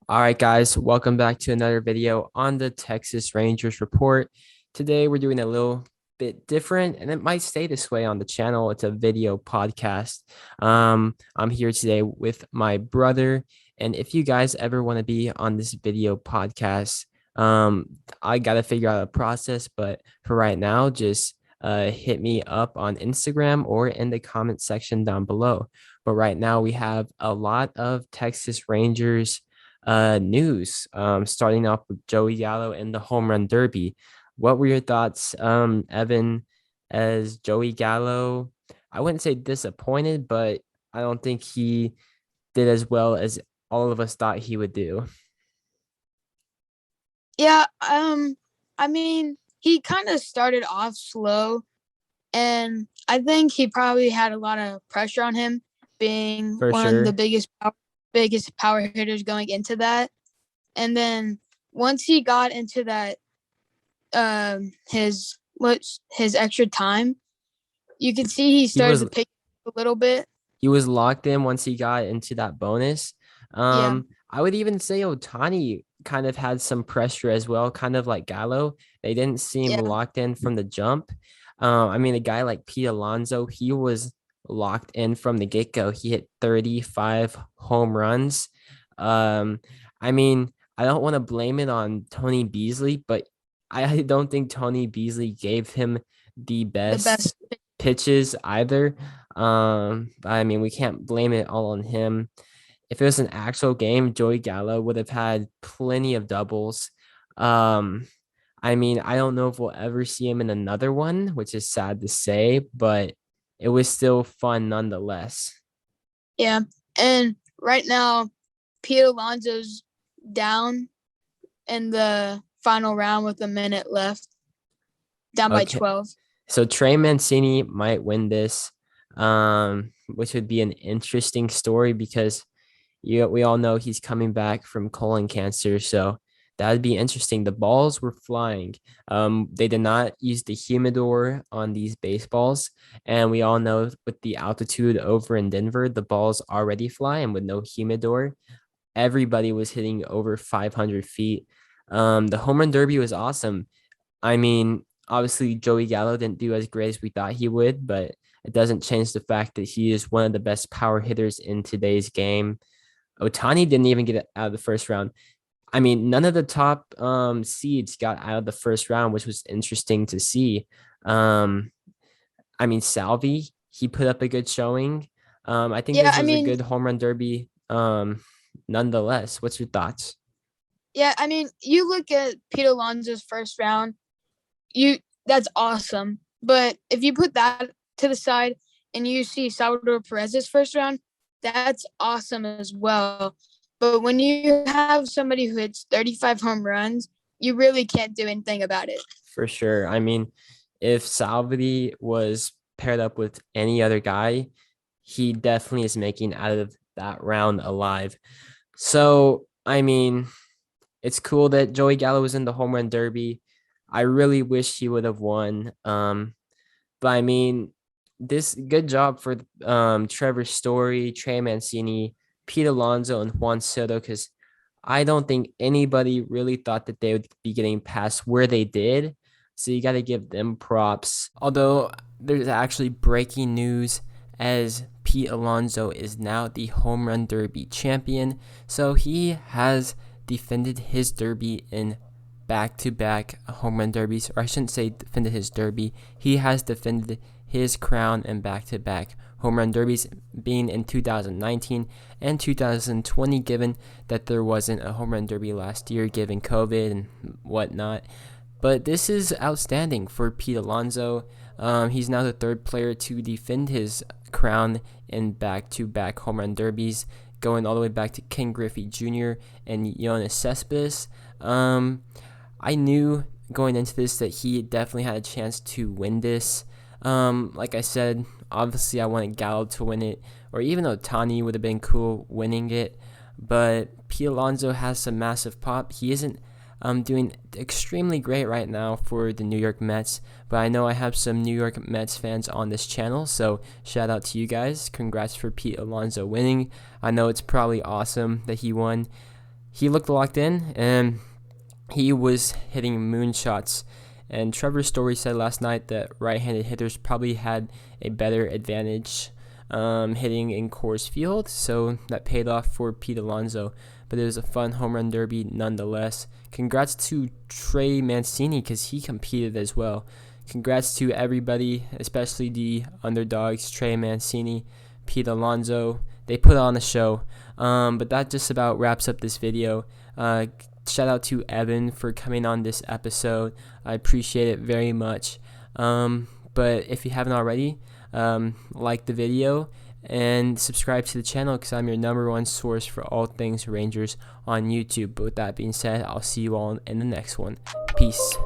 All right, guys, welcome back to another video on the Texas Rangers Report. Today, we're doing a little bit different, and it might stay this way on the channel. It's a video podcast. I'm here today with my brother, and if you guys ever want to be on this video podcast, um, I got to figure out a process, but for right now, just hit me up on Instagram or in the comment section down below. But right now, we have a lot of Texas Rangers news. Starting off with Joey Gallo and the home run derby. What were your thoughts, Evan, as Joey Gallo? I wouldn't say disappointed, but I don't think he did as well as all of us thought he would do. Yeah, I mean, he kind of started off slow, and I think he probably had a lot of pressure on him being For one of the sure. biggest power hitters going into that. And then once he got into that his extra time, you could see he He started was to pick a little bit. he was locked in once he got into that bonus. Yeah. I would even say Otani kind of had some pressure as well, kind of like Gallo. They didn't seem Yeah. locked in from the jump. I mean, a guy like Pete Alonso, he was locked in from the get-go. He hit 35 home runs. Um, I mean, I don't want to blame it on Tony Beasley, but I don't think Tony Beasley gave him the The best best. pitches either. I mean, we can't blame it all on him. If it was an actual game, Joey Gallo would have had plenty of doubles. Um, I mean, I don't know if we'll ever see him in another one, which is sad to say, but it was still fun nonetheless. Yeah. And right now, Pete Alonso's down in the final round with a minute left, down by Okay. 12. So Trey Mancini might win this, which would be an interesting story because we all know he's coming back from colon cancer. So that would be interesting. The balls were flying. They did not use the humidor on these baseballs. And we all know with the altitude over in Denver, the balls already fly. And with no humidor, everybody was hitting over 500 feet. The home run derby was awesome. I mean, obviously, Joey Gallo didn't do as great as we thought he would, but it doesn't change the fact that he is one of the best power hitters in today's game. Otani didn't even get out of the first round. I mean, none of the top seeds got out of the first round, which was interesting to see. Um, I mean, Salvi, he put up a good showing. I think Yeah, this I was a mean, good home run derby. Nonetheless, what's your thoughts? you look at Pete Alonso's first round, you that's awesome. But if you put that to the side and you see Salvador Perez's first round, that's awesome as well. But when you have somebody who hits 35 home runs, you really can't do anything about it. For sure. I mean, if Salvi was paired up with any other guy, he definitely is making out of that round alive. So, I mean, it's cool that Joey Gallo was in the home run derby. I really wish he would have won. But I mean, this good job for Trevor Story, Trey Mancini, Pete Alonso, and Juan Soto, because I don't think anybody really thought that they would be getting past where they did. So you got to give them props. Although there's actually breaking news as Pete Alonso is now the home run derby champion. So he has defended his derby in back-to-back home run derbies, or I shouldn't say defended his derby. He has defended his crown in back-to-back home run derbies, being in 2019 and 2020, given that there wasn't a home run derby last year, given COVID and whatnot. But this is outstanding for Pete Alonso. He's now the third player to defend his crown in back-to-back home run derbies, going all the way back to Ken Griffey Jr. and Yoenis Cespedes. I knew going into this that he definitely had a chance to win this. Like I said, obviously I wanted Gallo to win it, or even Otani would have been cool winning it. But Pete Alonso has some massive pop. He isn't doing extremely great right now for the New York Mets, but I know I have some New York Mets fans on this channel, so shout out to you guys. Congrats for Pete Alonso winning. I know it's probably awesome that he won. he looked locked in, and he was hitting moonshots. And Trevor Story said last night that right-handed hitters probably had a better advantage hitting in Coors Field, so that paid off for Pete Alonso. But it was a fun home run derby nonetheless. Congrats to Trey Mancini because he competed as well. Congrats to everybody, especially the underdogs, Trey Mancini, Pete Alonso. They put on a show. But that just about wraps up this video. Shout out to Evan for coming on this episode. I appreciate it very much. But if you haven't already, like the video and subscribe to the channel because I'm your #1 source for all things Rangers on YouTube. But with that being said, I'll see you all in the next one. Peace.